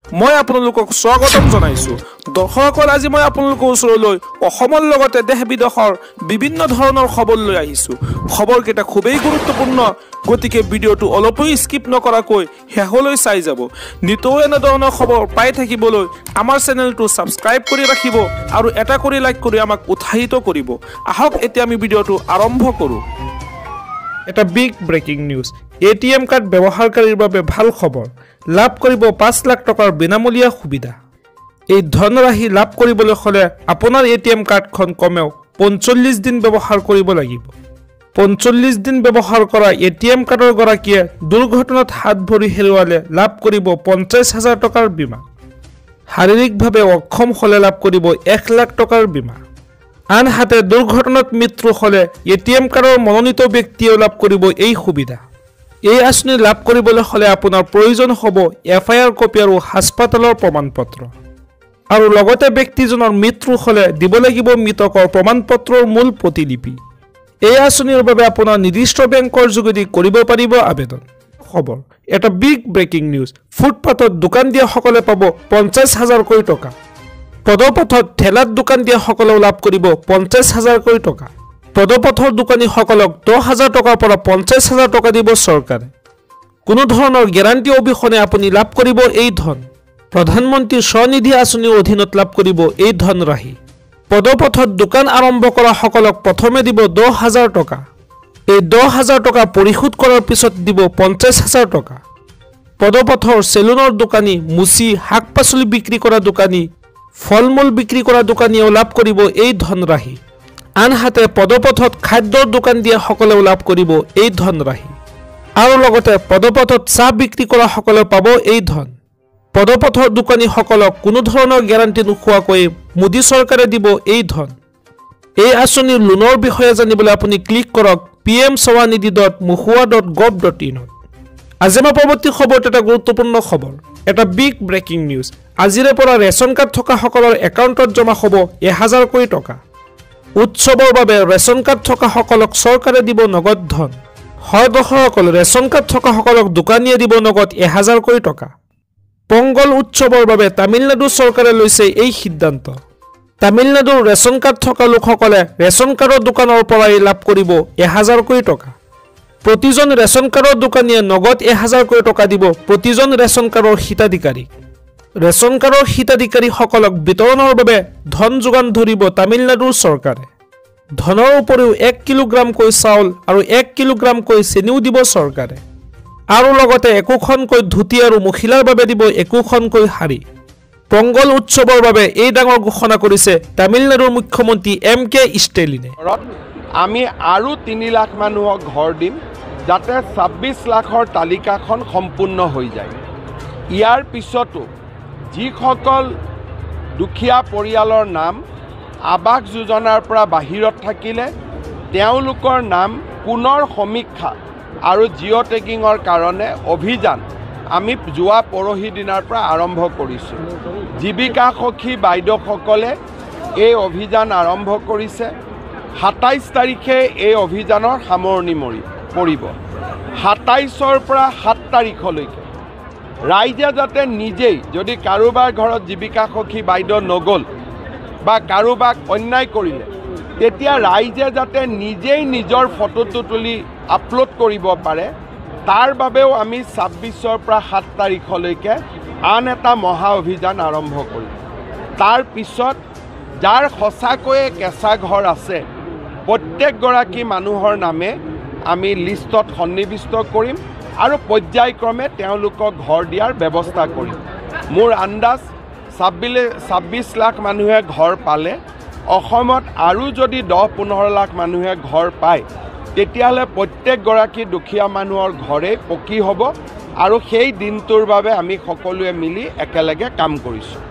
মই আপোনালোকক স্বাগতম জনাইছো। দৰ্শকসকল, আজি মই আপোনালোকৰ ওচৰলৈ অসমৰ লগতে দেশ বিদেশৰ বিভিন্ন ধৰণৰ খবৰ লৈ আহিছো। খবৰকেইটা খুবেই গুৰুত্বপূৰ্ণ, গতিকে ভিডিঅ'টো অলপো স্কিপ নকৰাকৈ শেষলৈ চাই যাব। নিতৌ এনে ধৰণৰ খবৰ পাই থাকিবলৈ আমাৰ চেনেলটো ছাবস্ক্ৰাইব কৰি ৰাখিব আৰু এটা কৰি লাইক কৰি আমাক উৎসাহিত কৰিব। আহক এতিয়া আমি ভিডিঅ'টো আৰম্ভ কৰোঁ। এটা big breaking news. ATM card ব্যৱহাৰকাৰীৰ বাবে ভাল খবৰ। লাভ কৰিব ৫ লাখ টকাৰ বিনামূলীয়া সুবিধা। এই ধনৰাশি লাভ কৰিবলৈ হ'লে আপোনাৰ এটিএম কাৰ্ডখন কমেও ৪৫ দিন ব্যৱহাৰ কৰিব লাগিব। ৪৫ দিন ব্যৱহাৰ কৰা এটিএম কাৰ্ডৰ গৰাকীয়ে দুৰ্ঘটনাত হাত ভৰি হেৰুৱালে লাভ কৰিব ৫০,০০০ টকাৰ বীমা। শাৰীৰিকভাৱে অক্ষম হ'লে লাভ কৰিব ১ লাখ টকাৰ বীমা। আনহাতে দুৰ্ঘটনাত মৃত্যু হ'লে এটিএম কাৰ্ডৰ মনোনীত ব্যক্তিয়েও লাভ কৰিব এই সুবিধা। এই আঁচনি লাভ কৰিবলৈ হ'লে আপোনাৰ প্ৰয়োজন হ'ব FIR কপি আৰু হাস্পতালৰ প্ৰমাণপত্ৰ, আৰু লগতে ব্যক্তিজনৰ মৃত্যু হ'লে দিব লাগিব মৃতকৰ প্ৰমাণপত্ৰৰ মূল প্ৰতিলিপি। এই আঁচনিৰ বাবে আপোনাৰ নিৰ্দিষ্ট বেংকৰ যোগেদি কৰিব পাৰিব আবেদন। খবৰ এটা বিগ ব্ৰেকিং নিউজ। ফুটপাথত দোকান দিয়াসকলে পাব ৫০,০০০কৈ টকা। পদপথত ঠেলাত দোকান দিয়াসকলেও লাভ কৰিব ৫০,০০০কৈ টকা। পদপথৰ দোকানীসকলক ১০,০০০ টকাৰ পৰা ৫০,০০০ টকা দিব চৰকাৰে। কোনো ধৰণৰ গেৰাণ্টি অবিহনে আপুনি লাভ কৰিব এই ধন। প্ৰধানমন্ত্ৰী স্বনিধি আঁচনিৰ অধীনত লাভ কৰিব এই ধনৰাশি। পদপথত দোকান আৰম্ভ কৰা সকলক প্ৰথমে দিব ১০,০০০ টকা। এই ১০,০০০ টকা পৰিশোধ কৰাৰ পিছত দিব ৫০,০০০ টকা। পদপথৰ চেলুনৰ দোকানী, মুচি, শাক পাচলি বিক্ৰী কৰা দোকানী, ফল মূল বিক্ৰী কৰা দোকানীয়েও লাভ কৰিব এই ধনৰাশি। আনহাতে পদপথত খাদ্যৰ দোকান দিয়াসকলেও লাভ কৰিব এই ধনৰাশি, আৰু লগতে পদপথত চাহ বিক্ৰী কৰাসকলেও পাব এই ধন। পদপথৰ দোকানীসকলক কোনো ধৰণৰ গেৰাণ্টি নোখোৱাকৈ মোদী চৰকাৰে দিব এই ধন। এই আঁচনিৰ লোনৰ বিষয়ে জানিবলৈ আপুনি ক্লিক কৰক pmswanithi.mohua.gov.in। আজি আমাৰ পৰৱৰ্তী খবৰটো এটা গুৰুত্বপূৰ্ণ খবৰ, এটা বিগ ব্ৰেকিং নিউজ। আজিৰে পৰা ৰেচন কাৰ্ড থকাসকলৰ একাউণ্টত জমা হ'ব ১,০০০কৈ টকা। উৎসৱৰ বাবে ৰেচন কাৰ্ড থকাসকলক চৰকাৰে দিব নগদ ধন। হয় দৰ্শকসকল, ৰেচন কাৰ্ড থকাসকলক দোকানীয়ে দিব নগদ ১,০০০কৈ টকা। পংগল উৎসৱৰ বাবে তামিলনাডু চৰকাৰে লৈছে এই সিদ্ধান্ত। তামিলনাডুৰ ৰেচন কাৰ্ড থকা লোকসকলে ৰেচন কাৰ্ডৰ দোকানৰ পৰাই লাভ কৰিব ১,০০০কৈ টকা। প্ৰতিজন ৰেচন কাৰ্ডৰ দোকানীয়ে নগদ ১,০০০কৈ টকা দিব প্ৰতিজন ৰেচন কাৰ্ডৰ হিতাধিকাৰীক। ৰেচন কাৰ্ডৰ হিতাধিকাৰীসকলক বিতৰণৰ বাবে ধন যোগান ধৰিব তামিলনাডুৰ চৰকাৰে। ধনৰ উপৰিও ১ কিলোগ্ৰামকৈ চাউল আৰু ১ কিলোগ্ৰামকৈ চেনিও দিব চৰকাৰে, আৰু লগতে একোখনকৈ ধুতি আৰু মহিলাৰ বাবে দিব একোখনকৈ শাৰী। পংগল উৎসৱৰ বাবে এই ডাঙৰ ঘোষণা কৰিছে তামিলনাডুৰ মুখ্যমন্ত্ৰী MK ষ্টেলিনে। আমি আৰু ৩ লাখ মানুহক ঘৰ দিম, যাতে ২৬ লাখৰ তালিকাখন সম্পূৰ্ণ হৈ যায়। ইয়াৰ পিছতো যিসকল দুখীয়া পৰিয়ালৰ নাম আৱাস যোজনাৰ পৰা বাহিৰত থাকিলে তেওঁলোকৰ নাম পুনৰ সমীক্ষা আৰু জিঅ' টেগিঙৰ কাৰণে অভিযান আমি যোৱা পৰহি দিনাৰ পৰা আৰম্ভ কৰিছোঁ। জীৱিকা সখী বাইদেউসকলে এই অভিযান আৰম্ভ কৰিছে। ২৭ তাৰিখে এই অভিযানৰ সামৰণি পৰিব। ২৭ৰ পৰা ৭ তাৰিখলৈকে ৰাইজে যাতে নিজেই, যদি কাৰোবাৰ ঘৰত জীৱিকা সখী বাইদেউ নগ'ল বা কাৰোবাক অন্যায় কৰিলে, তেতিয়া ৰাইজে যাতে নিজেই নিজৰ ফটোটো তুলি আপলোড কৰিব পাৰে, তাৰ বাবেও আমি ২৬ৰ পৰা ৭ তাৰিখলৈকে আন এটা মহা অভিযান আৰম্ভ কৰিম। তাৰ পিছত যাৰ সঁচাকৈয়ে কেঁচা ঘৰ আছে প্ৰত্যেকগৰাকী মানুহৰ নামে আমি লিষ্টত সন্নিৱিষ্ট কৰিম আৰু পৰ্যায়ক্ৰমে তেওঁলোকক ঘৰ দিয়াৰ ব্যৱস্থা কৰিম। মোৰ আন্দাজ ২৬ লাখ মানুহে ঘৰ পালে, অসমত আৰু যদি ১০-১৫ লাখ মানুহে ঘৰ পায়, তেতিয়াহ'লে প্ৰত্যেকগৰাকী দুখীয়া মানুহৰ ঘৰেই পকী হ'ব, আৰু সেই দিনটোৰ বাবে আমি সকলোৱে মিলি একেলগে কাম কৰিছোঁ।